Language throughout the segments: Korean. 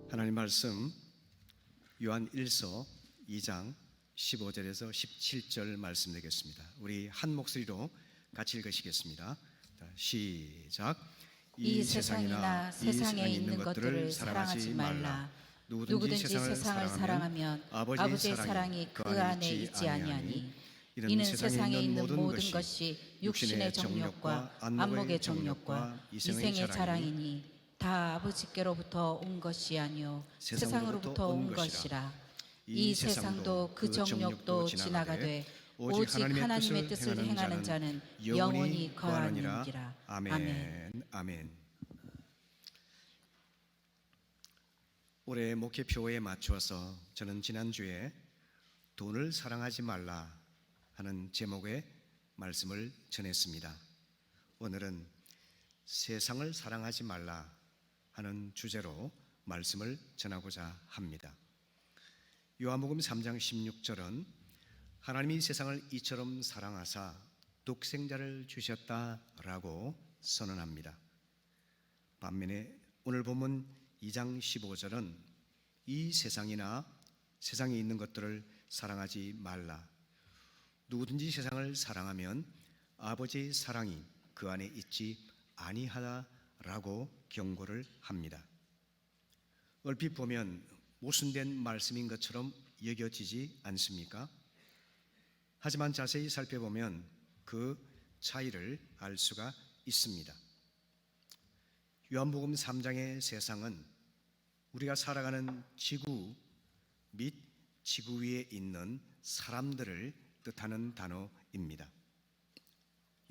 하나님 말씀 요한 1서 2장 15절에서 17절 말씀 드리겠습니다. 우리 한 목소리로 같이 읽으시겠습니다. 시작. 이 세상이나 세상에 있는 것들을 사랑하지 말라. 누구든지 세상을 사랑하면 아버지의 사랑이 그 안에 있지 아니하니 이는 세상에 있는 모든 것이 육신의 정욕과 안목의 정욕과 이생의 자랑이니 다 아버지께로부터 온 것이 아니요 세상으로부터 온 것이라. 이 세상도 그 정욕도 지나가되 오직 하나님의 뜻을 행하는 자는 영원히 거하느니라. 아멘. 아멘. 올해 목회표에 맞추어서 저는 지난주에 돈을 사랑하지 말라 하는 제목의 말씀을 전했습니다. 오늘은 세상을 사랑하지 말라 하는 주제로 말씀을 전하고자 합니다. 요한복음 3장 16절은 하나님이 세상을 이처럼 사랑하사 독생자를 주셨다라고 선언합니다. 반면에 오늘 본문 2장 15절은 이 세상이나 세상에 있는 것들을 사랑하지 말라. 누구든지 세상을 사랑하면 아버지의 사랑이 그 안에 있지 아니하다라고 경고를 합니다. 얼핏 보면 모순된 말씀인 것처럼 여겨지지 않습니까? 하지만 자세히 살펴보면 그 차이를 알 수가 있습니다. 요한복음 3장의 세상은 우리가 살아가는 지구 및 지구 위에 있는 사람들을 뜻하는 단어입니다.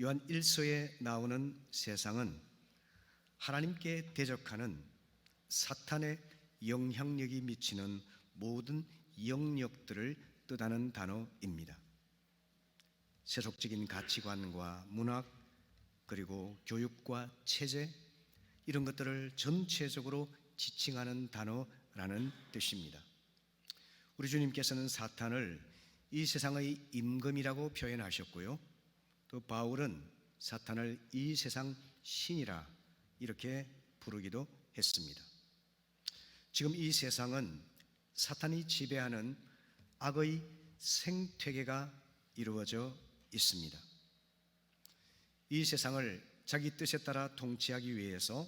요한 1서에 나오는 세상은 하나님께 대적하는 사탄의 영향력이 미치는 모든 영역들을 뜻하는 단어입니다. 세속적인 가치관과 문학, 그리고 교육과 체제, 이런 것들을 전체적으로 지칭하는 단어라는 뜻입니다. 우리 주님께서는 사탄을 이 세상의 임금이라고 표현하셨고요, 또 바울은 사탄을 이 세상 신이라 이렇게 부르기도 했습니다. 지금 이 세상은 사탄이 지배하는 악의 생태계가 이루어져 있습니다. 이 세상을 자기 뜻에 따라 통치하기 위해서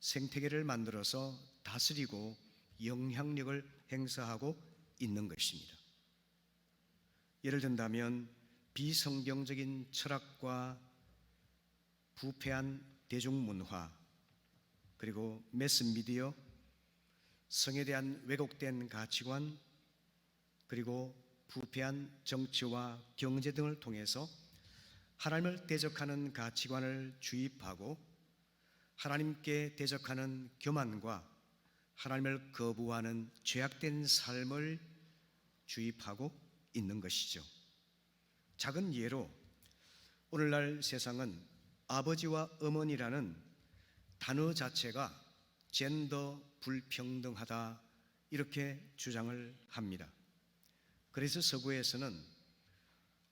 생태계를 만들어서 다스리고 영향력을 행사하고 있는 것입니다. 예를 든다면 비성경적인 철학과 부패한 대중문화, 그리고 매스미디어, 성에 대한 왜곡된 가치관, 그리고 부패한 정치와 경제 등을 통해서 하나님을 대적하는 가치관을 주입하고 하나님께 대적하는 교만과 하나님을 거부하는 죄악된 삶을 주입하고 있는 것이죠. 작은 예로 오늘날 세상은 아버지와 어머니라는 단어 자체가 젠더 불평등하다 이렇게 주장을 합니다. 그래서 서구에서는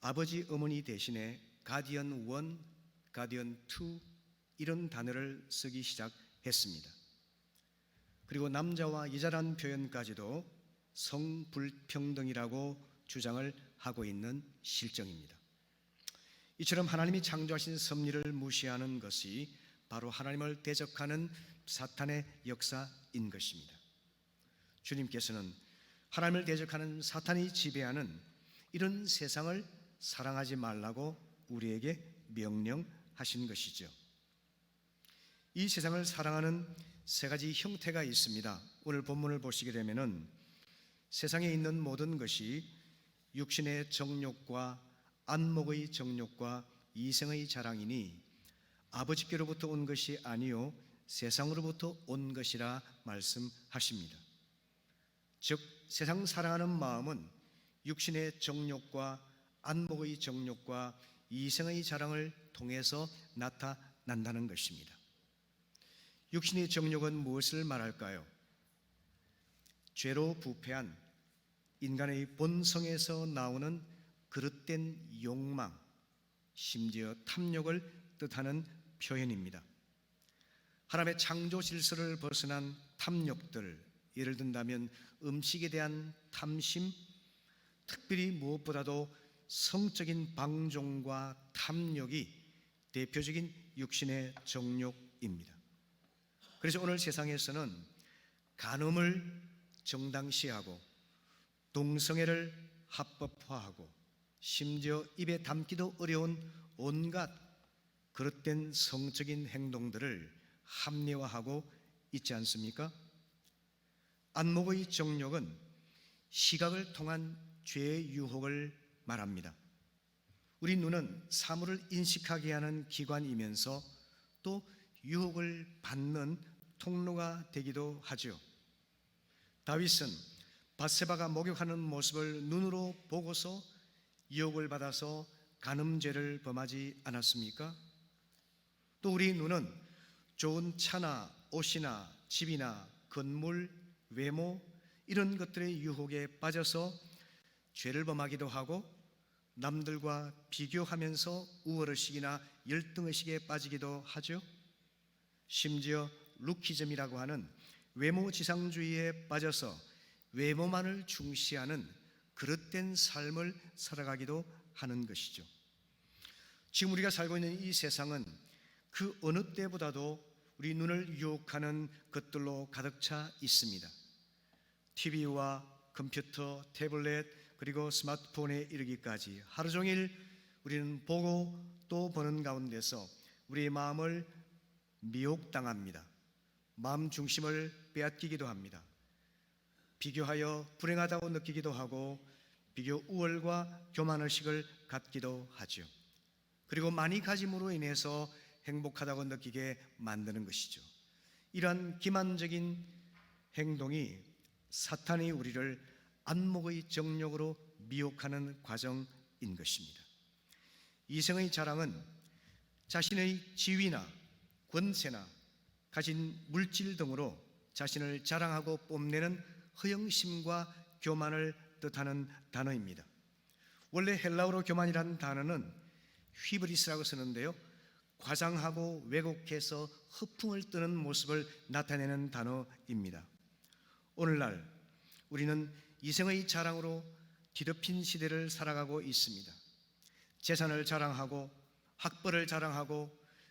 아버지 어머니 대신에 가디언 1, 가디언 2 이런 단어를 쓰기 시작했습니다. 그리고 남자와 여자란 표현까지도 성불평등이라고 주장을 하고 있는 실정입니다. 이처럼 하나님이 창조하신 섭리를 무시하는 것이 바로 하나님을 대적하는 사탄의 역사인 것입니다. 주님께서는 하나님을 대적하는 사탄이 지배하는 이런 세상을 사랑하지 말라고 우리에게 명령하신 것이죠. 이 세상을 사랑하는 세 가지 형태가 있습니다. 오늘 본문을 보시게 되면은 세상에 있는 모든 것이 육신의 정욕과 안목의 정욕과 이생의 자랑이니 아버지께로부터 온 것이 아니요 세상으로부터 온 것이라 말씀하십니다. 즉 세상 사랑하는 마음은 육신의 정욕과 안목의 정욕과 이생의 자랑을 통해서 나타난다는 것입니다. 육신의 정욕은 무엇을 말할까요? 죄로 부패한 인간의 본성에서 나오는 그릇된 욕망, 심지어 탐욕을 뜻하는 표현입니다. 하나님의 창조 질서를 벗어난 탐욕들, 예를 든다면 음식에 대한 탐심, 특별히 무엇보다도 성적인 방종과 탐욕이 대표적인 육신의 정욕입니다. 그래서 오늘 세상에서는 간음을 정당시하고 동성애를 합법화하고 심지어 입에 담기도 어려운 온갖 그릇된 성적인 행동들을 합리화하고 있지 않습니까? 안목의 정욕은 시각을 통한 죄의 유혹을 말합니다. 우리 눈은 사물을 인식하게 하는 기관이면서 또 유혹을 받는 통로가 되기도 하죠. 다윗은 밧세바가 목욕하는 모습을 눈으로 보고서 유혹을 받아서 간음죄를 범하지 않았습니까? 또 우리 눈은 좋은 차나 옷이나 집이나 건물, 외모 이런 것들의 유혹에 빠져서 죄를 범하기도 하고 남들과 비교하면서 우월의식이나 열등의식에 빠지기도 하죠. 심지어 루키즘이라고 하는 외모지상주의에 빠져서 외모만을 중시하는 그릇된 삶을 살아가기도 하는 것이죠. 지금 우리가 살고 있는 이 세상은 그 어느 때보다도 우리 눈을 유혹하는 것들로 가득 차 있습니다. TV와 컴퓨터, 태블릿 그리고 스마트폰에 이르기까지 하루 종일 우리는 보고 또 보는 가운데서 우리의 마음을 미혹당합니다. 마음 중심을 빼앗기기도 합니다. 비교하여 불행하다고 느끼기도 하고 비교 우월과 교만의식을 갖기도 하죠. 그리고 많이 가짐으로 인해서 행복하다고 느끼게 만드는 것이죠. 이러한 기만적인 행동이 사탄이 우리를 안목의 정욕으로 미혹하는 과정인 것입니다. 이생의 자랑은 자신의 지위나 권세나 가진 물질 등으로 자신을 자랑하고 뽐내는 허영심과 교만을 뜻하는 단어입니다. 원래 헬라어로 교만이라는 단어는 휘브리스라고 쓰는데요, 과장하고 왜곡해서 허풍을 뜨는 모습을 나타내는 단어입니다. 오늘날 우리는 이생의 자랑으로 뒤덮인 시대를 살아가고 있습니다. 재산을 자랑하고 학벌을 자랑하고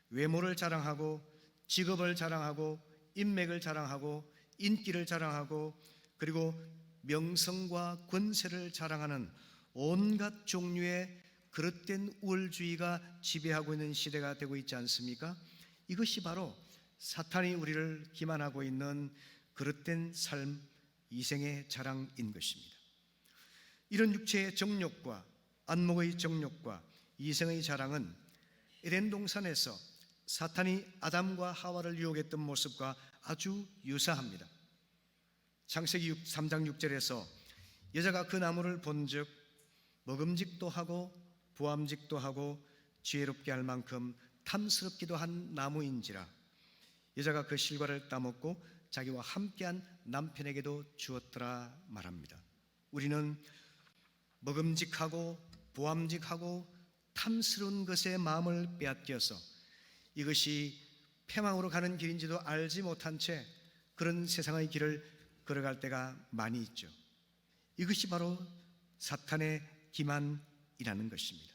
외모를 자랑하고 직업을 자랑하고 인맥을 자랑하고 인기를 자랑하고 그리고 명성과 권세를 자랑하는 온갖 종류의 그릇된 우월주의가 지배하고 있는 시대가 되고 있지 않습니까? 이것이 바로 사탄이 우리를 기만하고 있는 그릇된 삶, 이생의 자랑인 것입니다. 이런 육체의 정욕과 안목의 정욕과 이생의 자랑은 에덴 동산에서 사탄이 아담과 하와를 유혹했던 모습과 아주 유사합니다. 창세기 3장 6절에서 여자가 그 나무를 본즉 먹음직도 하고 부함직도 하고 지혜롭게 할 만큼 탐스럽기도 한 나무인지라 여자가 그 실과를 따먹고 자기와 함께한 남편에게도 주었더라 말합니다. 우리는 먹음직하고 부함직하고 탐스러운 것에 마음을 빼앗겨서 이것이 패망으로 가는 길인지도 알지 못한 채 그런 세상의 길을 걸어갈 때가 많이 있죠. 이것이 바로 사탄의 기만이라는 것입니다.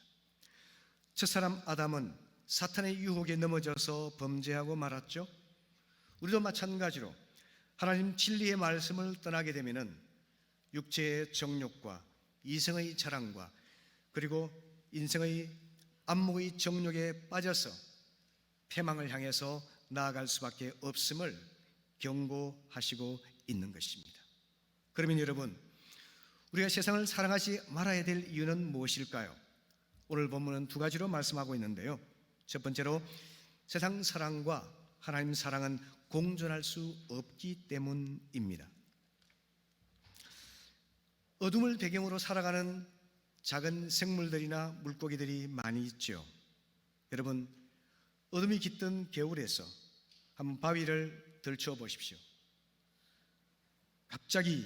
첫사람 아담은 사탄의 유혹에 넘어져서 범죄하고 말았죠. 우리도 마찬가지로 하나님 진리의 말씀을 떠나게 되면은 육체의 정욕과 이성의 자랑과 그리고 인생의 안목의 정욕에 빠져서 패망을 향해서 나아갈 수밖에 없음을 경고하시고 있는 것입니다. 그러면 여러분, 우리가 세상을 사랑하지 말아야 될 이유는 무엇일까요? 오늘 본문은 두 가지로 말씀하고 있는데요. 첫 번째로 세상 사랑과 하나님 사랑은 공존할 수 없기 때문입니다. 어둠을 배경으로 살아가는 작은 생물들이나 물고기들이 많이 있죠. 여러분, 어둠이 깃든 겨울에서 한번 바위를 들춰 보십시오. 갑자기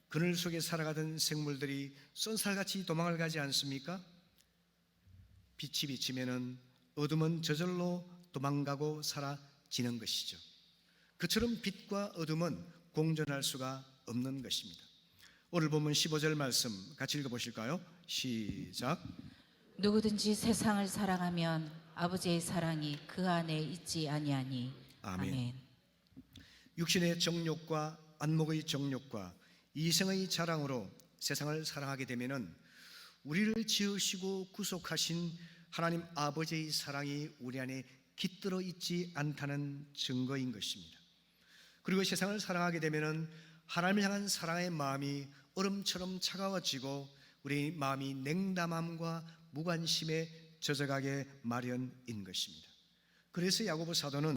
그늘 속에 살아가던 생물들이 쏜살같이 도망을 가지 않습니까? 빛이 비치면은 어둠은 저절로 도망가고 사라지는 것이죠. 그처럼 빛과 어둠은 공존할 수가 없는 것입니다. 오늘 본문 15절 말씀 같이 읽어보실까요? 시작. 누구든지 세상을 사랑하면 아버지의 사랑이 그 안에 있지 아니하니. 아멘. 아멘. 육신의 정욕과 안목의 정욕과 이생의 자랑으로 세상을 사랑하게 되면은 우리를 지으시고 구속하신 하나님 아버지의 사랑이 우리 안에 깃들어 있지 않다는 증거인 것입니다. 그리고 세상을 사랑하게 되면은 하나님을 향한 사랑의 마음이 얼음처럼 차가워지고 우리 마음이 냉담함과 무관심에 젖어가게 마련인 것입니다. 그래서 야고보 사도는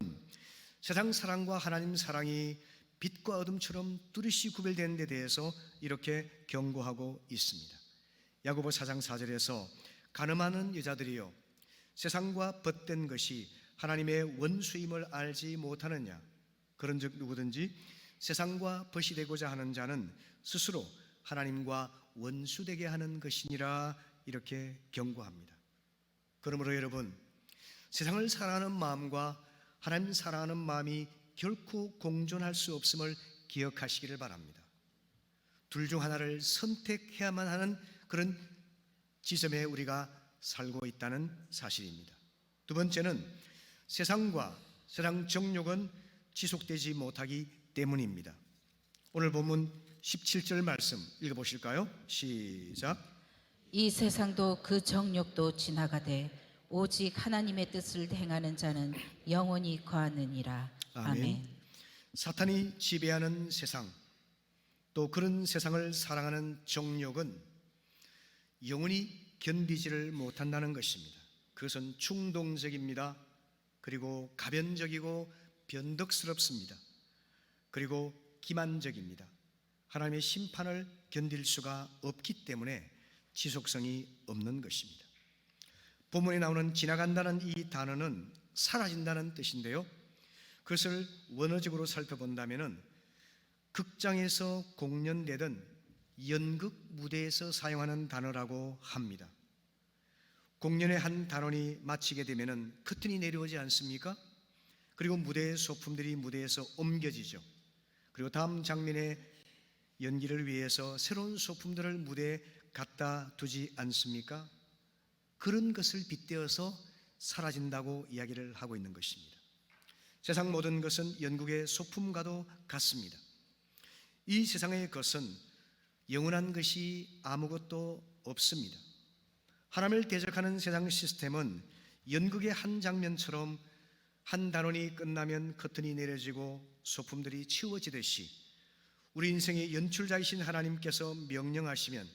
세상 사랑과 하나님 사랑이 빛과 어둠처럼 뚜렷이 구별되는 데 대해서 이렇게 경고하고 있습니다. 야고보 4장 4절에서 가늠하는 여자들이여 세상과 벗된 것이 하나님의 원수임을 알지 못하느냐. 그런즉 누구든지 세상과 벗이 되고자 하는 자는 스스로 하나님과 원수되게 하는 것이니라. 이렇게 경고합니다. 그러므로 여러분, 세상을 사랑하는 마음과 하나님 사랑하는 마음이 결코 공존할 수 없음을 기억하시기를 바랍니다. 둘 중 하나를 선택해야만 하는 그런 지점에 우리가 살고 있다는 사실입니다. 두 번째는 세상과 세상 정욕은 지속되지 못하기 때문입니다. 오늘 본문 17절 말씀 읽어보실까요? 시작. 이 세상도 그 정욕도 지나가되 오직 하나님의 뜻을 행하는 자는 영원히 거하느니라. 아멘. 사탄이 지배하는 세상, 또 그런 세상을 사랑하는 정욕은 영원히 견디지를 못한다는 것입니다. 그것은 충동적입니다. 그리고 가변적이고 변덕스럽습니다. 그리고 기만적입니다. 하나님의 심판을 견딜 수가 없기 때문에 지속성이 없는 것입니다. 본문에 나오는 지나간다는 이 단어는 사라진다는 뜻인데요, 그것을 원어적으로 살펴본다면 극장에서 공연되던 연극 무대에서 사용하는 단어라고 합니다. 공연의 한 단원이 마치게 되면 커튼이 내려오지 않습니까? 그리고 무대의 소품들이 무대에서 옮겨지죠. 그리고 다음 장면의 연기를 위해서 새로운 소품들을 무대에 갖다 두지 않습니까? 그런 것을 빗대어서 사라진다고 이야기를 하고 있는 것입니다. 세상 모든 것은 연극의 소품과도 같습니다. 이 세상의 것은 영원한 것이 아무것도 없습니다. 하나님을 대적하는 세상 시스템은 연극의 한 장면처럼 한 단원이 끝나면 커튼이 내려지고 소품들이 치워지듯이 우리 인생의 연출자이신 하나님께서 명령하시면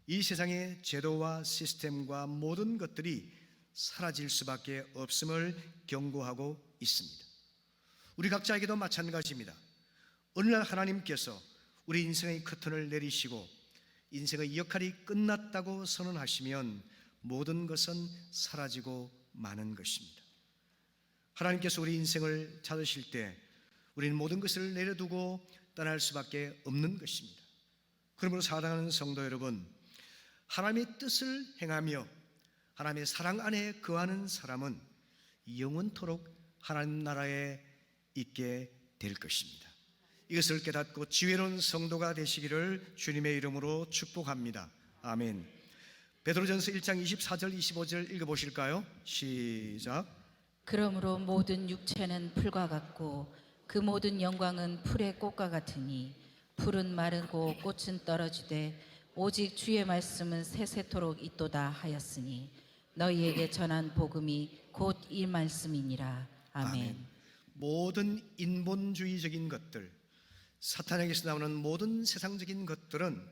이 세상의 제도와 시스템과 모든 것들이 사라질 수밖에 없음을 경고하고 있습니다. 우리 각자에게도 마찬가지입니다. 어느 날 하나님께서 우리 인생의 커튼을 내리시고 인생의 역할이 끝났다고 선언하시면 모든 것은 사라지고 마는 것입니다. 하나님께서 우리 인생을 찾으실 때 우리는 모든 것을 내려두고 떠날 수밖에 없는 것입니다. 그러므로 사랑하는 성도 여러분, 하나님의 뜻을 행하며 하나님의 사랑 안에 거하는 사람은 영원토록 하나님 나라에 있게 될 것입니다. 이것을 깨닫고 지혜로운 성도가 되시기를 주님의 이름으로 축복합니다. 아멘. 베드로전서 1장 24절 25절 읽어보실까요? 시작. 그러므로 모든 육체는 풀과 같고 그 모든 영광은 풀의 꽃과 같으니 풀은 마르고 꽃은 떨어지되 오직 주의 말씀은 세세토록 있도다 하였으니 너희에게 전한 복음이 곧 이 말씀이니라. 아멘. 모든 인본주의적인 것들, 사탄에게서 나오는 모든 세상적인 것들은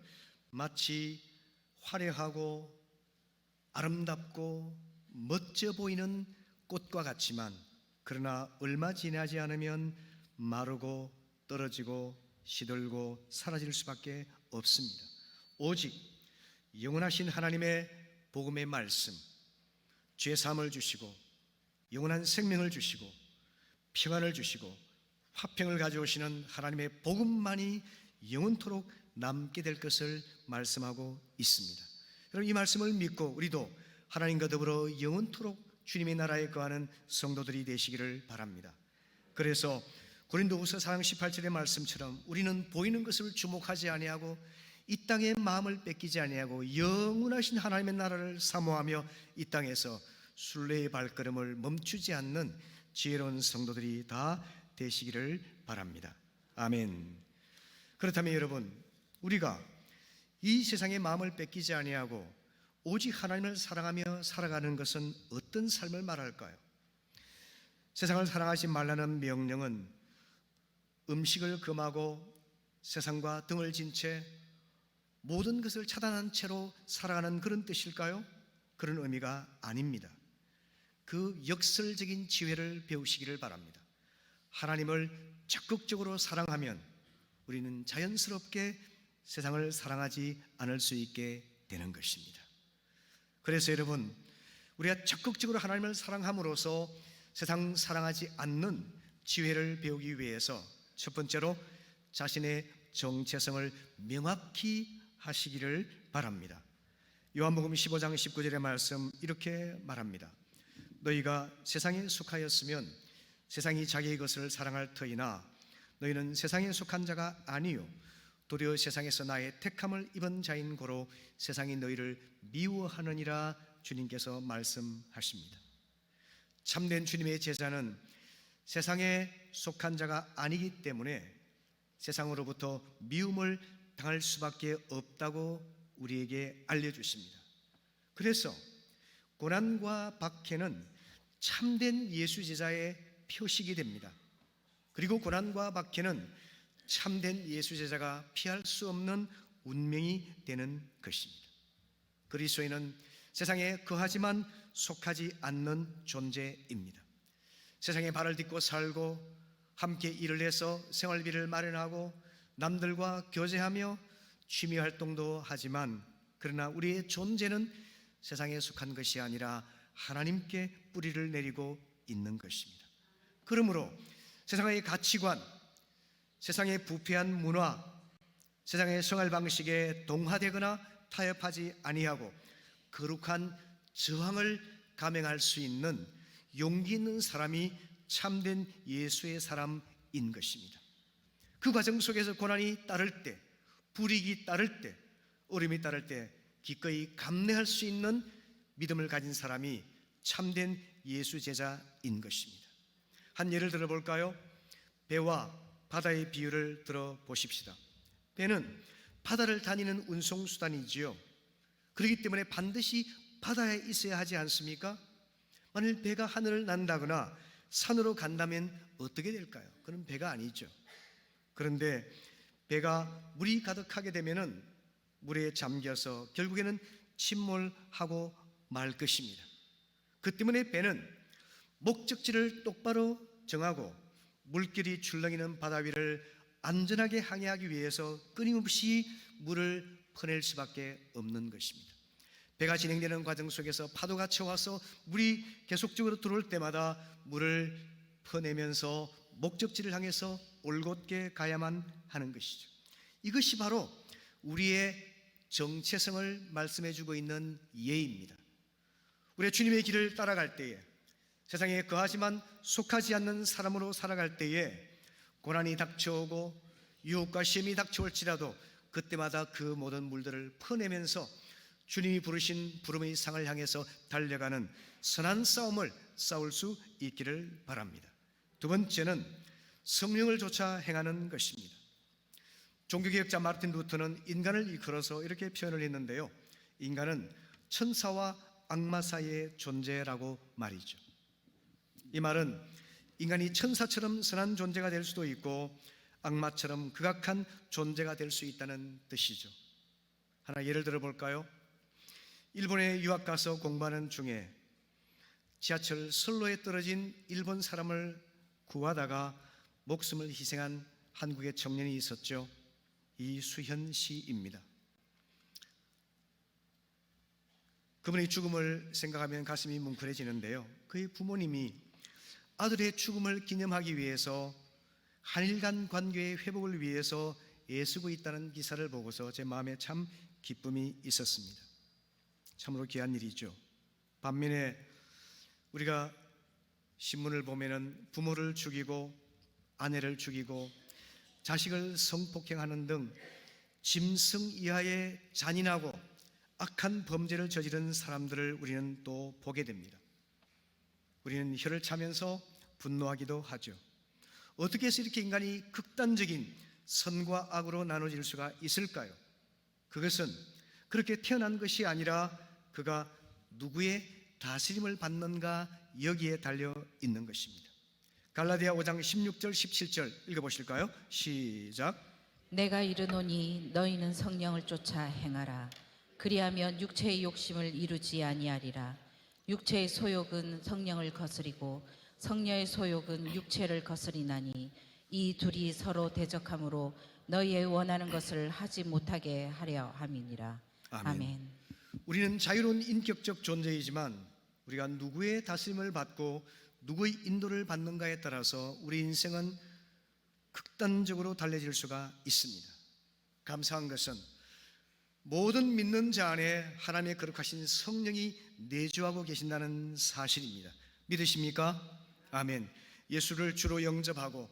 마치 화려하고 아름답고 멋져 보이는 꽃과 같지만 그러나 얼마 지나지 않으면 마르고 떨어지고 시들고 사라질 수밖에 없습니다. 오직 영원하신 하나님의 복음의 말씀, 죄사함을 주시고 영원한 생명을 주시고 평안을 주시고 화평을 가져오시는 하나님의 복음만이 영원토록 남게 될 것을 말씀하고 있습니다. 여러분, 이 말씀을 믿고 우리도 하나님과 더불어 영원토록 주님의 나라에 거하는 성도들이 되시기를 바랍니다. 그래서 고린도후서 4장 18절의 말씀처럼 우리는 보이는 것을 주목하지 아니하고 이 땅의 마음을 뺏기지 아니하고 영원하신 하나님의 나라를 사모하며 이 땅에서 순례의 발걸음을 멈추지 않는 지혜로운 성도들이 다 되시기를 바랍니다. 아멘. 그렇다면 여러분, 우리가 이 세상의 마음을 뺏기지 아니하고 오직 하나님을 사랑하며 살아가는 것은 어떤 삶을 말할까요? 세상을 사랑하지 말라는 명령은 음식을 금하고 세상과 등을 진 채 모든 것을 차단한 채로 살아가는 그런 뜻일까요? 그런 의미가 아닙니다. 그 역설적인 지혜를 배우시기를 바랍니다. 하나님을 적극적으로 사랑하면 우리는 자연스럽게 세상을 사랑하지 않을 수 있게 되는 것입니다. 그래서 여러분, 우리가 적극적으로 하나님을 사랑함으로써 세상 사랑하지 않는 지혜를 배우기 위해서 첫 번째로 자신의 정체성을 명확히 하시기를 바랍니다. 요한복음 15장 19절의 말씀 이렇게 말합니다. 너희가 세상에 속하였으면 세상이 자기의 것을 사랑할 터이나 너희는 세상에 속한 자가 아니요 도리어 세상에서 나의 택함을 입은 자인 고로 세상이 너희를 미워하느니라 주님께서 말씀하십니다. 참된 주님의 제자는 세상에 속한 자가 아니기 때문에 세상으로부터 미움을 당할 수밖에 없다고 우리에게 알려주십니다. 그래서 고난과 박해는 참된 예수 제자의 표식이 됩니다. 그리고 고난과 박해는 참된 예수 제자가 피할 수 없는 운명이 되는 것입니다. 그리스도인은 세상에 거하지만 속하지 않는 존재입니다. 세상에 발을 딛고 살고 함께 일을 해서 생활비를 마련하고 남들과 교제하며 취미 활동도 하지만 그러나 우리의 존재는 세상에 속한 것이 아니라 하나님께 뿌리를 내리고 있는 것입니다. 그러므로 세상의 가치관, 세상의 부패한 문화, 세상의 생활 방식에 동화되거나 타협하지 아니하고 거룩한 저항을 감행할 수 있는 용기 있는 사람이 참된 예수의 사람인 것입니다. 그 과정 속에서 고난이 따를 때, 불이익이 따를 때, 어려움이 따를 때 기꺼이 감내할 수 있는 믿음을 가진 사람이 참된 예수 제자인 것입니다. 한 예를 들어볼까요? 배와 바다의 비유를 들어보십시다. 배는 바다를 다니는 운송수단이지요. 그렇기 때문에 반드시 바다에 있어야 하지 않습니까? 만일 배가 하늘을 난다거나 산으로 간다면 어떻게 될까요? 그건 배가 아니죠. 그런데 배가 물이 가득하게 되면은 물에 잠겨서 결국에는 침몰하고 말 것입니다. 그 때문에 배는 목적지를 똑바로 정하고 물길이 출렁이는 바다 위를 안전하게 항해하기 위해서 끊임없이 물을 퍼낼 수밖에 없는 것입니다. 배가 진행되는 과정 속에서 파도가 쳐와서 물이 계속적으로 들어올 때마다 물을 퍼내면서 목적지를 향해서 올곧게 가야만 하는 것이죠. 이것이 바로 우리의 정체성을 말씀해주고 있는 예입니다. 우리의 주님의 길을 따라갈 때에 세상에 거하지만 속하지 않는 사람으로 살아갈 때에 고난이 닥쳐오고 유혹과 시험이 닥쳐올지라도 그때마다 그 모든 물들을 퍼내면서 주님이 부르신 부름의 상을 향해서 달려가는 선한 싸움을 싸울 수 있기를 바랍니다. 두 번째는 성령을 좇아 행하는 것입니다. 종교개혁자 마르틴 루터는 인간을 일컬어서 이렇게 표현을 했는데요, 인간은 천사와 악마 사이의 존재라고 말이죠. 이 말은 인간이 천사처럼 선한 존재가 될 수도 있고 악마처럼 극악한 존재가 될 수 있다는 뜻이죠. 하나 예를 들어볼까요? 일본에 유학 가서 공부하는 중에 지하철 선로에 떨어진 일본 사람을 구하다가 목숨을 희생한 한국의 청년이 있었죠. 이수현 씨입니다. 그분의 죽음을 생각하면 가슴이 뭉클해지는데요, 그의 부모님이 아들의 죽음을 기념하기 위해서 한일 간 관계의 회복을 위해서 애쓰고 있다는 기사를 보고서 제 마음에 참 기쁨이 있었습니다. 참으로 귀한 일이죠. 반면에 우리가 신문을 보면은 부모를 죽이고 아내를 죽이고 자식을 성폭행하는 등 짐승 이하의 잔인하고 악한 범죄를 저지른 사람들을 우리는 또 보게 됩니다. 우리는 혀를 차면서 분노하기도 하죠. 어떻게 해서 이렇게 인간이 극단적인 선과 악으로 나눠질 수가 있을까요? 그것은 그렇게 태어난 것이 아니라 그가 누구의 다스림을 받는가 여기에 달려 있는 것입니다. 갈라디아 5장 16절 17절 읽어보실까요? 시작. 내가 이르노니 너희는 성령을 쫓아 행하라. 그리하면 육체의 욕심을 이루지 아니하리라. 육체의 소욕은 성령을 거스리고 성령의 소욕은 육체를 거스리나니 이 둘이 서로 대적함으로 너희의 원하는 것을 하지 못하게 하려 함이니라. 아멘. 우리는 자유로운 인격적 존재이지만 우리가 누구의 다스림을 받고 누구의 인도를 받는가에 따라서 우리 인생은 극단적으로 달라질 수가 있습니다. 감사한 것은 모든 믿는 자 안에 하나님의 거룩하신 성령이 내주하고 계신다는 사실입니다. 믿으십니까? 아멘. 예수를 주로 영접하고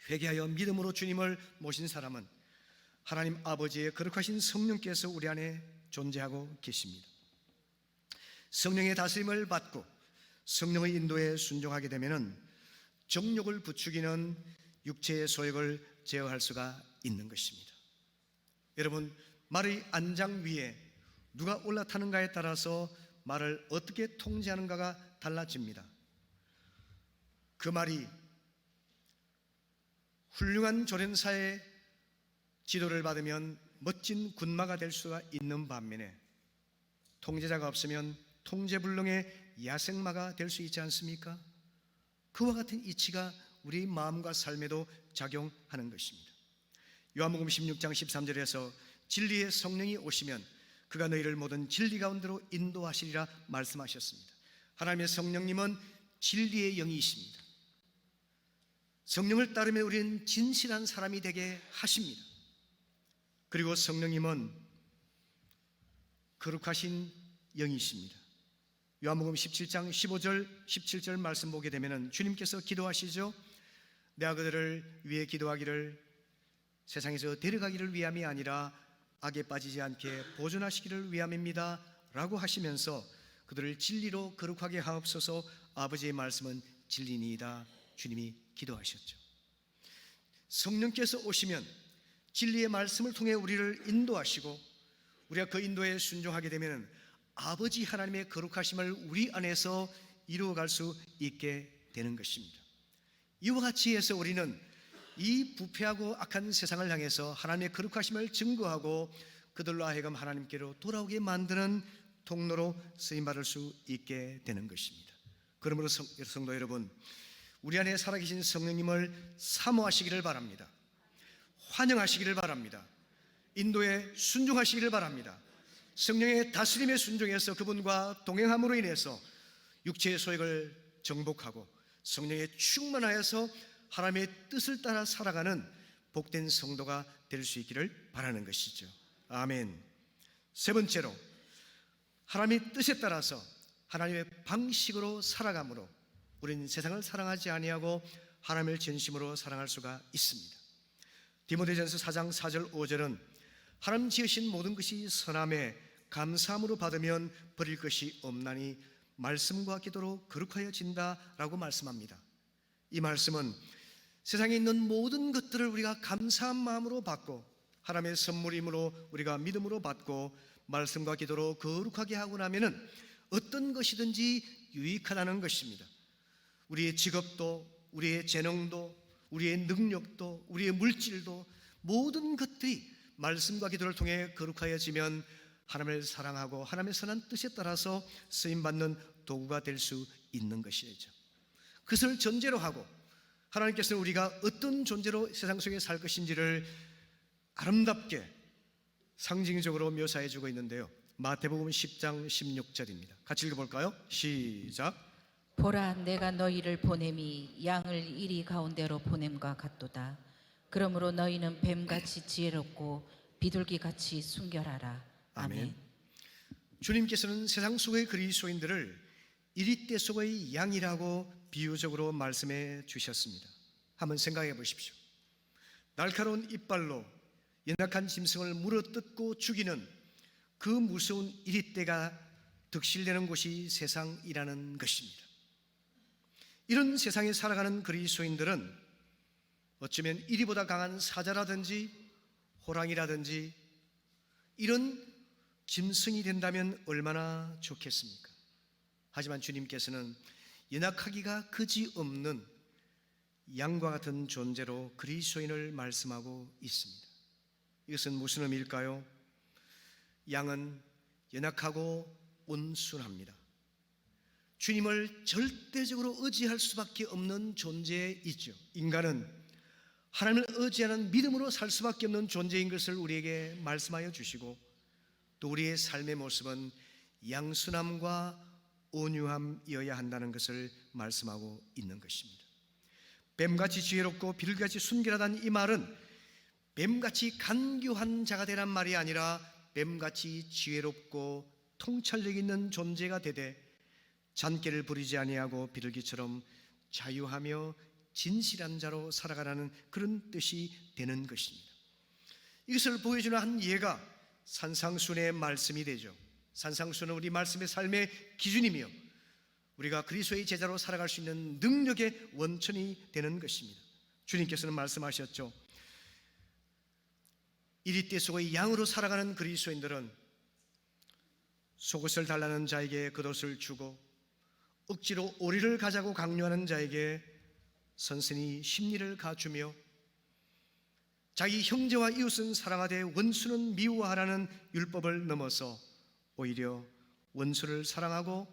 회개하여 믿음으로 주님을 모신 사람은 하나님 아버지의 거룩하신 성령께서 우리 안에 존재하고 계십니다. 성령의 다스림을 받고 성령의 인도에 순종하게 되면 정욕을 부추기는 육체의 소욕을 제어할 수가 있는 것입니다. 여러분, 말의 안장 위에 누가 올라타는가에 따라서 말을 어떻게 통제하는가가 달라집니다. 그 말이 훌륭한 조련사의 지도를 받으면 멋진 군마가 될 수가 있는 반면에 통제자가 없으면 통제불능의 야생마가 될 수 있지 않습니까? 그와 같은 이치가 우리 마음과 삶에도 작용하는 것입니다. 요한복음 16장 13절에서 진리의 성령이 오시면 그가 너희를 모든 진리 가운데로 인도하시리라 말씀하셨습니다. 하나님의 성령님은 진리의 영이십니다. 성령을 따르면 우리는 진실한 사람이 되게 하십니다. 그리고 성령님은 거룩하신 영이십니다. 요한복음 17장 15절 17절 말씀 보게 되면 주님께서 기도하시죠. 내가 그들을 위해 기도하기를 세상에서 데려가기를 위함이 아니라 악에 빠지지 않게 보존하시기를 위함입니다 라고 하시면서 그들을 진리로 거룩하게 하옵소서. 아버지의 말씀은 진리니이다 주님이 기도하셨죠. 성령께서 오시면 진리의 말씀을 통해 우리를 인도하시고 우리가 그 인도에 순종하게 되면 아버지 하나님의 거룩하심을 우리 안에서 이루어갈 수 있게 되는 것입니다. 이와 같이 해서 우리는 이 부패하고 악한 세상을 향해서 하나님의 거룩하심을 증거하고 그들로 하여금 하나님께로 돌아오게 만드는 통로로 쓰임받을 수 있게 되는 것입니다. 그러므로 성도 여러분, 우리 안에 살아계신 성령님을 사모하시기를 바랍니다. 환영하시기를 바랍니다. 인도에 순종하시기를 바랍니다. 성령의 다스림에 순종해서 그분과 동행함으로 인해서 육체의 소욕을 정복하고 성령에 충만하여서 하나님의 뜻을 따라 살아가는 복된 성도가 될 수 있기를 바라는 것이죠. 아멘. 세 번째로, 하나님의 뜻에 따라서 하나님의 방식으로 살아감으로 우리는 세상을 사랑하지 아니하고 하나님을 진심으로 사랑할 수가 있습니다. 디모데전서 4장 4절 5절은 하나님 지으신 모든 것이 선함에 감사함으로 받으면 버릴 것이 없나니 말씀과 기도로 거룩하여진다라고 말씀합니다. 이 말씀은 세상에 있는 모든 것들을 우리가 감사한 마음으로 받고 하나님의 선물이므로 우리가 믿음으로 받고 말씀과 기도로 거룩하게 하고 나면은 어떤 것이든지 유익하다는 것입니다. 우리의 직업도, 우리의 재능도, 우리의 능력도, 우리의 물질도 모든 것들이 말씀과 기도를 통해 거룩하여지면 하나님을 사랑하고 하나님의 선한 뜻에 따라서 쓰임받는 도구가 될 수 있는 것이죠. 그것을 전제로 하고 하나님께서는 우리가 어떤 존재로 세상 속에 살 것인지를 아름답게 상징적으로 묘사해 주고 있는데요. 마태복음 10장 16절입니다. 같이 읽어볼까요? 시작. 보라, 내가 너희를 보냄이 양을 이리 가운데로 보냄과 같도다. 그러므로 너희는 뱀같이 지혜롭고 비둘기같이 순결하라. 아멘. 주님께서는 세상 속의 그리스도인들을 이리떼 속의 양이라고 비유적으로 말씀해 주셨습니다. 한번 생각해 보십시오. 날카로운 이빨로 연약한 짐승을 물어뜯고 죽이는 그 무서운 이리떼가 득실되는 곳이 세상이라는 것입니다. 이런 세상에 살아가는 그리스도인들은 어쩌면 이리보다 강한 사자라든지 호랑이라든지 이런 짐승이 된다면 얼마나 좋겠습니까? 하지만 주님께서는 연약하기가 그지없는 양과 같은 존재로 그리스도인을 말씀하고 있습니다. 이것은 무슨 의미일까요? 양은 연약하고 온순합니다. 주님을 절대적으로 의지할 수밖에 없는 존재이죠. 인간은 하나님을 의지하는 믿음으로 살 수밖에 없는 존재인 것을 우리에게 말씀하여 주시고, 또 우리의 삶의 모습은 양순함과 온유함이어야 한다는 것을 말씀하고 있는 것입니다. 뱀같이 지혜롭고 비둘기같이 순결하다는 이 말은 뱀같이 간교한 자가 되란 말이 아니라 뱀같이 지혜롭고 통찰력 있는 존재가 되되 잔꾀를 부리지 아니하고 비둘기처럼 자유하며 진실한 자로 살아가라는 그런 뜻이 되는 것입니다. 이것을 보여주는 한 예가 산상순의 말씀이 되죠. 산상순은 우리 말씀의 삶의 기준이며 우리가 그리스도의 제자로 살아갈 수 있는 능력의 원천이 되는 것입니다. 주님께서는 말씀하셨죠. 이리떼 속의 양으로 살아가는 그리스도인들은 속옷을 달라는 자에게 겉옷을 주고 억지로 오리를 가자고 강요하는 자에게 선선히 심리를 가주며 자기 형제와 이웃은 사랑하되 원수는 미워하라는 율법을 넘어서 오히려 원수를 사랑하고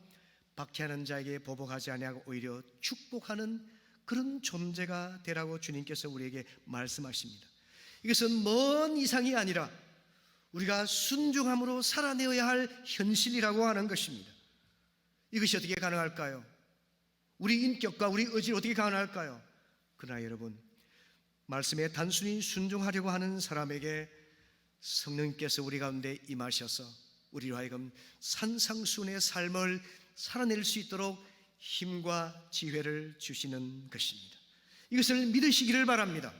박해하는 자에게 보복하지 아니하고 오히려 축복하는 그런 존재가 되라고 주님께서 우리에게 말씀하십니다. 이것은 먼 이상이 아니라 우리가 순종함으로 살아내어야 할 현실이라고 하는 것입니다. 이것이 어떻게 가능할까요? 우리 인격과 우리 의지를 어떻게 가능할까요? 그러나 여러분, 말씀에 단순히 순종하려고 하는 사람에게 성령님께서 우리 가운데 임하셔서 우리로 하여금 산상순의 삶을 살아낼 수 있도록 힘과 지혜를 주시는 것입니다. 이것을 믿으시기를 바랍니다.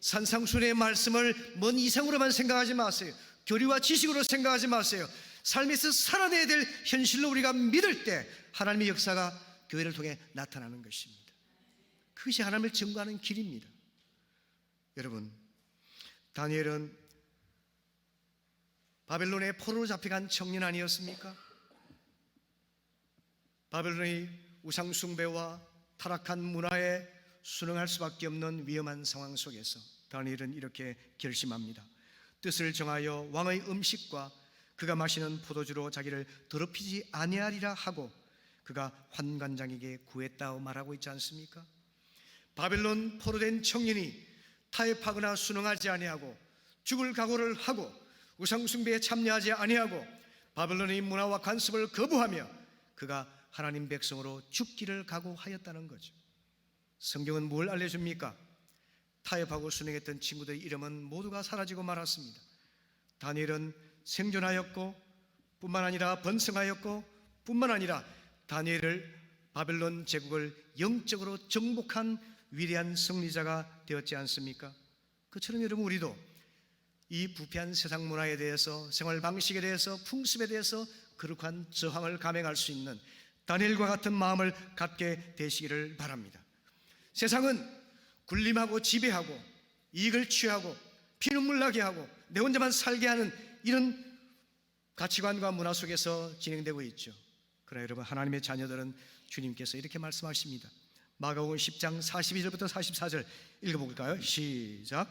산상순의 말씀을 먼 이상으로만 생각하지 마세요. 교리와 지식으로 생각하지 마세요. 삶에서 살아내야 될 현실로 우리가 믿을 때 하나님의 역사가 교회를 통해 나타나는 것입니다. 그것이 하나님을 증거하는 길입니다. 여러분, 다니엘은 바벨론의 포로로 잡혀간 청년 아니었습니까? 바벨론의 우상 숭배와 타락한 문화에 순응할 수밖에 없는 위험한 상황 속에서 다니엘은 이렇게 결심합니다. 뜻을 정하여 왕의 음식과 그가 마시는 포도주로 자기를 더럽히지 아니하리라 하고 그가 환관장에게 구했다고 말하고 있지 않습니까? 바벨론 포로된 청년이 타협하거나 순응하지 아니하고 죽을 각오를 하고 우상 숭배에 참여하지 아니하고 바벨론의 문화와 간섭을 거부하며 그가 하나님 백성으로 죽기를 각오하였다는 거죠. 성경은 뭘 알려줍니까? 타협하고 순응했던 친구들의 이름은 모두가 사라지고 말았습니다. 다니엘은 생존하였고 뿐만 아니라 번성하였고 뿐만 아니라 다니엘을 바벨론 제국을 영적으로 정복한 위대한 승리자가 되었지 않습니까? 그처럼 여러분, 우리도 이 부패한 세상 문화에 대해서, 생활 방식에 대해서, 풍습에 대해서 거룩한 저항을 감행할 수 있는 다니엘과 같은 마음을 갖게 되시기를 바랍니다. 세상은 군림하고 지배하고 이익을 취하고 피눈물 나게 하고 내 혼자만 살게 하는 이런 가치관과 문화 속에서 진행되고 있죠. 그러나 여러분, 하나님의 자녀들은 주님께서 이렇게 말씀하십니다. 마가복음 10장 42절부터 44절 읽어볼까요? 시작.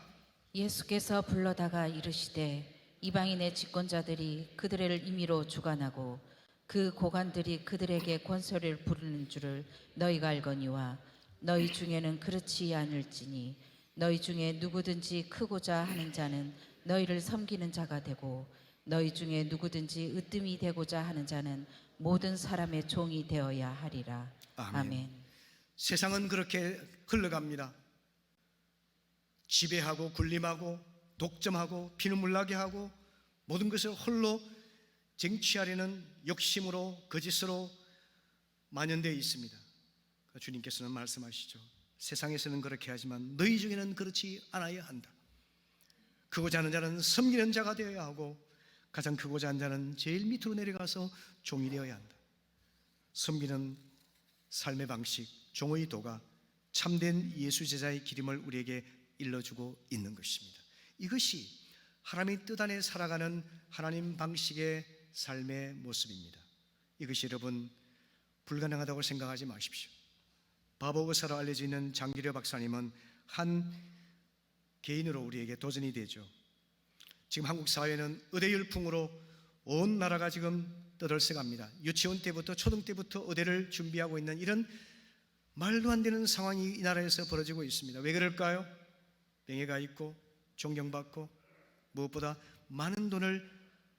예수께서 불러다가 이르시되 이방인의 집권자들이 그들을 임의로 주관하고 그 고관들이 그들에게 권소리를 부르는 줄을 너희가 알거니와 너희 중에는 그렇지 않을지니 너희 중에 누구든지 크고자 하는 자는 너희를 섬기는 자가 되고 너희 중에 누구든지 으뜸이 되고자 하는 자는 모든 사람의 종이 되어야 하리라. 아멘. 세상은 그렇게 흘러갑니다. 지배하고 군림하고 독점하고 피눈물 나게 하고 모든 것을 홀로 쟁취하려는 욕심으로 거짓으로 만연되어 있습니다. 주님께서는 말씀하시죠. 세상에서는 그렇게 하지만 너희 중에는 그렇지 않아야 한다. 크고자 하는 자는 섬기는 자가 되어야 하고 가장 크고자 하는 자는 제일 밑으로 내려가서 종이 되어야 한다. 섬기는 삶의 방식, 종의 도가 참된 예수 제자의 기름을 우리에게 일러주고 있는 것입니다. 이것이 하나님의 뜻 안에 살아가는 하나님 방식의 삶의 모습입니다. 이것이 여러분 불가능하다고 생각하지 마십시오. 바보 의사로 알려져 있는 장기려 박사님은 한 개인으로 우리에게 도전이 되죠. 지금 한국 사회는 의대 열풍으로 온 나라가 지금 떠들썩합니다. 유치원 때부터 초등 때부터 의대를 준비하고 있는 이런 말도 안 되는 상황이 이 나라에서 벌어지고 있습니다. 왜 그럴까요? 명예가 있고 존경받고 무엇보다 많은 돈을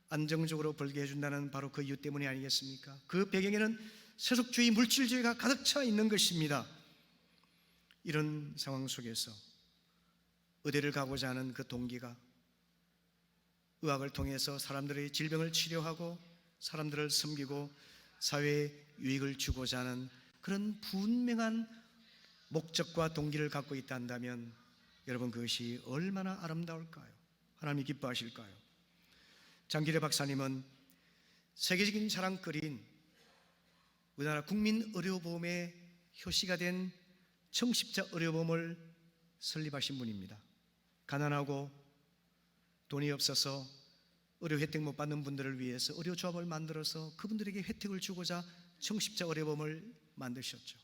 안정적으로 벌게 해준다는 바로 그 이유 때문이 아니겠습니까? 그 배경에는 세속주의, 물질주의가 가득 차 있는 것입니다. 이런 상황 속에서 의대를 가고자 하는 그 동기가 의학을 통해서 사람들의 질병을 치료하고 사람들을 섬기고 사회에 유익을 주고자 하는 그런 분명한 목적과 동기를 갖고 있다 한다면 여러분 그것이 얼마나 아름다울까요? 하나님이 기뻐하실까요? 장기려 박사님은 세계적인 자랑거리인 우리나라 국민의료보험의 효시가 된 청십자 의료보험을 설립하신 분입니다. 가난하고 돈이 없어서 의료 혜택 못 받는 분들을 위해서 의료조합을 만들어서 그분들에게 혜택을 주고자 청십자 의료보험을 만드셨죠.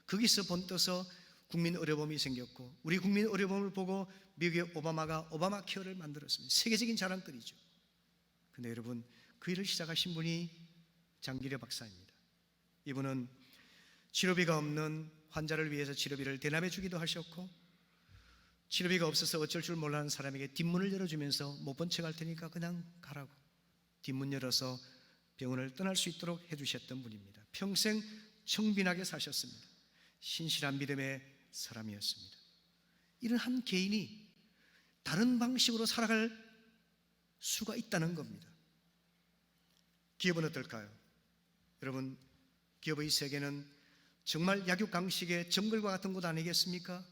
거기서 본떠서 국민의료보험이 생겼고 우리 국민의료보험을 보고 미국의 오바마가 오바마 케어를 만들었습니다. 세계적인 자랑거리죠. 그런데 여러분 그 일을 시작하신 분이 장기려 박사입니다. 이분은 치료비가 없는 환자를 위해서 치료비를 대납해 주기도 하셨고 치료비가 없어서 어쩔 줄 몰라하는 사람에게 뒷문을 열어주면서 못 본 척 할 테니까 그냥 가라고 뒷문 열어서 병원을 떠날 수 있도록 해주셨던 분입니다. 평생 청빈하게 사셨습니다. 신실한 믿음의 사람이었습니다. 이런 한 개인이 다른 방식으로 살아갈 수가 있다는 겁니다. 기업은 어떨까요? 여러분 기업의 세계는 정말 약육강식의 정글과 같은 곳 아니겠습니까?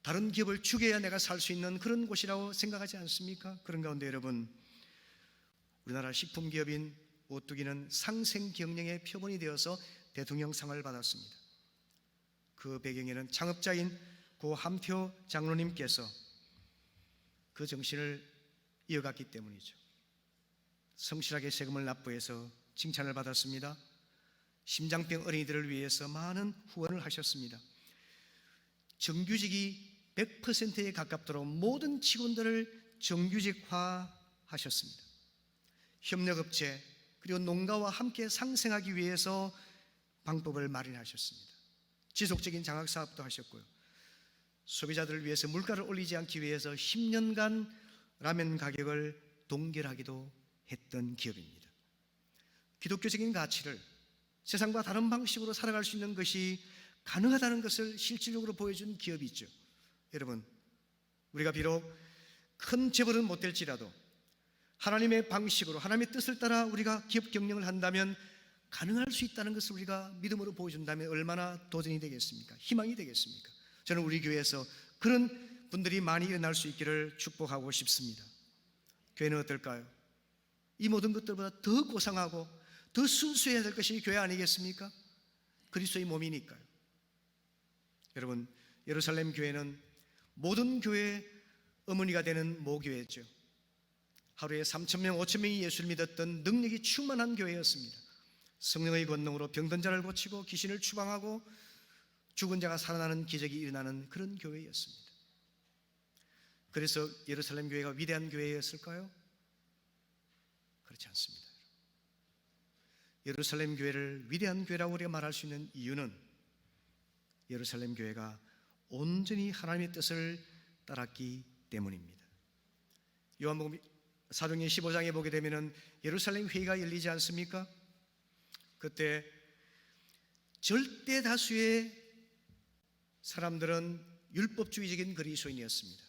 다른 기업을 죽여야 내가 살 수 있는 그런 곳이라고 생각하지 않습니까? 그런 가운데 여러분 우리나라 식품기업인 오뚜기는 상생경영의 표본이 되어서 대통령상을 받았습니다. 그 배경에는 창업자인 고 한표 장로님께서 그 정신을 이어갔기 때문이죠. 성실하게 세금을 납부해서 칭찬을 받았습니다. 심장병 어린이들을 위해서 많은 후원을 하셨습니다. 정규직이 100%에 가깝도록 모든 직원들을 정규직화 하셨습니다. 협력업체 그리고 농가와 함께 상생하기 위해서 방법을 마련하셨습니다. 지속적인 장학사업도 하셨고요. 소비자들을 위해서 물가를 올리지 않기 위해서 10년간 라면 가격을 동결하기도 했던 기업입니다. 기독교적인 가치를 세상과 다른 방식으로 살아갈 수 있는 것이 가능하다는 것을 실질적으로 보여준 기업이죠. 여러분 우리가 비록 큰 재벌은 못 될지라도 하나님의 방식으로 하나님의 뜻을 따라 우리가 기업 경영을 한다면 가능할 수 있다는 것을 우리가 믿음으로 보여준다면 얼마나 도전이 되겠습니까? 희망이 되겠습니까? 저는 우리 교회에서 그런 분들이 많이 일어날 수 있기를 축복하고 싶습니다. 교회는 어떨까요? 이 모든 것들보다 더 고상하고 더 순수해야 될 것이 교회 아니겠습니까? 그리스도의 몸이니까요. 여러분 예루살렘 교회는 모든 교회의 어머니가 되는 모교회죠. 하루에 3,000명, 5,000명이 예수를 믿었던 능력이 충만한 교회였습니다. 성령의 권능으로 병든 자를 고치고 귀신을 추방하고 죽은 자가 살아나는 기적이 일어나는 그런 교회였습니다. 그래서 예루살렘 교회가 위대한 교회였을까요? 그렇지 않습니다. 예루살렘 교회를 위대한 교회라고 우리가 말할 수 있는 이유는 예루살렘 교회가 온전히 하나님의 뜻을 따랐기 때문입니다. 요한복음 사도행전 15장에 보게 되면 예루살렘 회의가 열리지 않습니까? 그때 절대 다수의 사람들은 율법주의적인 그리스도인이었습니다.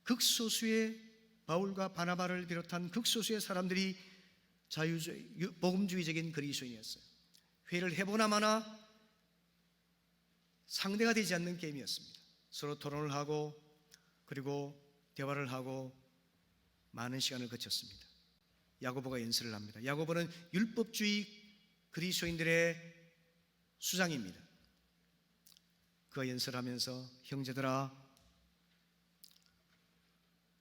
극소수의 바울과 바나바를 비롯한 극소수의 사람들이 자유주의, 복음주의적인 그리스도인이었어요. 회의를 해보나 마나 상대가 되지 않는 게임이었습니다. 서로 토론을 하고 그리고 대화를 하고 많은 시간을 거쳤습니다. 야고보가 연설을 합니다. 야고보는 율법주의 그리스도인들의 수장입니다. 그가 연설하면서 형제들아,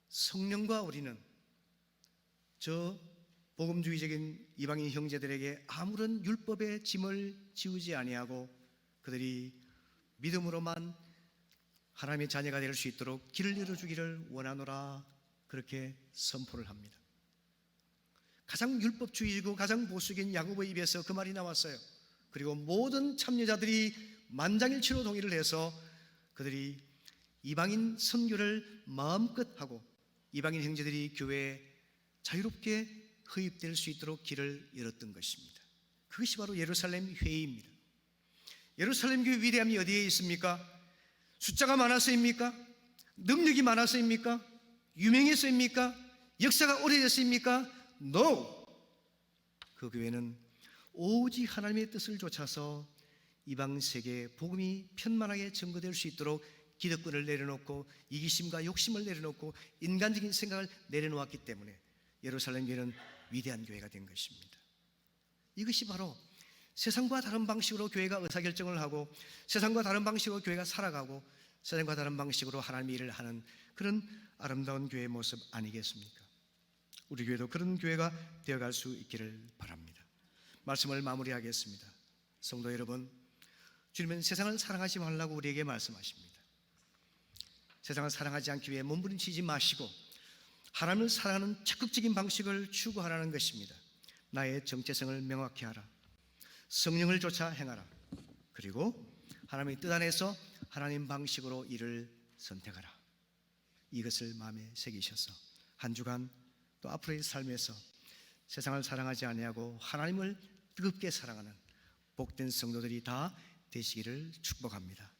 성령과 우리는 저 복음주의적인 이방인 형제들에게 아무런 율법의 짐을 지우지 아니하고 그들이 믿음으로만 하나님의 자녀가 될 수 있도록 길을 열어주기를 원하노라, 그렇게 선포를 합니다. 가장 율법주의이고 가장 보수적인 야고보의 입에서 그 말이 나왔어요. 그리고 모든 참여자들이 만장일치로 동의를 해서 그들이 이방인 선교를 마음껏 하고 이방인 형제들이 교회에 자유롭게 허입될 수 있도록 길을 열었던 것입니다. 그것이 바로 예루살렘 회의입니다. 예루살렘 교회 위대함이 어디에 있습니까? 숫자가 많아서입니까? 능력이 많아서입니까? 유명해서입니까? 역사가 오래됐습니까? No! 그 교회는 오직 하나님의 뜻을 좇아서 이방 세계에 복음이 편만하게 증거될 수 있도록 기득권을 내려놓고 이기심과 욕심을 내려놓고 인간적인 생각을 내려놓았기 때문에 예루살렘 교회는 위대한 교회가 된 것입니다. 이것이 바로 세상과 다른 방식으로 교회가 의사결정을 하고 세상과 다른 방식으로 교회가 살아가고 세상과 다른 방식으로 하나님의 일을 하는 그런 아름다운 교회의 모습 아니겠습니까? 우리 교회도 그런 교회가 되어갈 수 있기를 바랍니다. 말씀을 마무리하겠습니다. 성도 여러분, 주님은 세상을 사랑하지 말라고 우리에게 말씀하십니다. 세상을 사랑하지 않기 위해 몸부림치지 마시고 하나님을 사랑하는 적극적인 방식을 추구하라는 것입니다. 나의 정체성을 명확히 하라. 성령을 쫓아 행하라. 그리고 하나님의 뜻 안에서 하나님 방식으로 일을 선택하라. 이것을 마음에 새기셔서 한 주간 또 앞으로의 삶에서 세상을 사랑하지 아니하고 하나님을 뜨겁게 사랑하는 복된 성도들이 다 되시기를 축복합니다.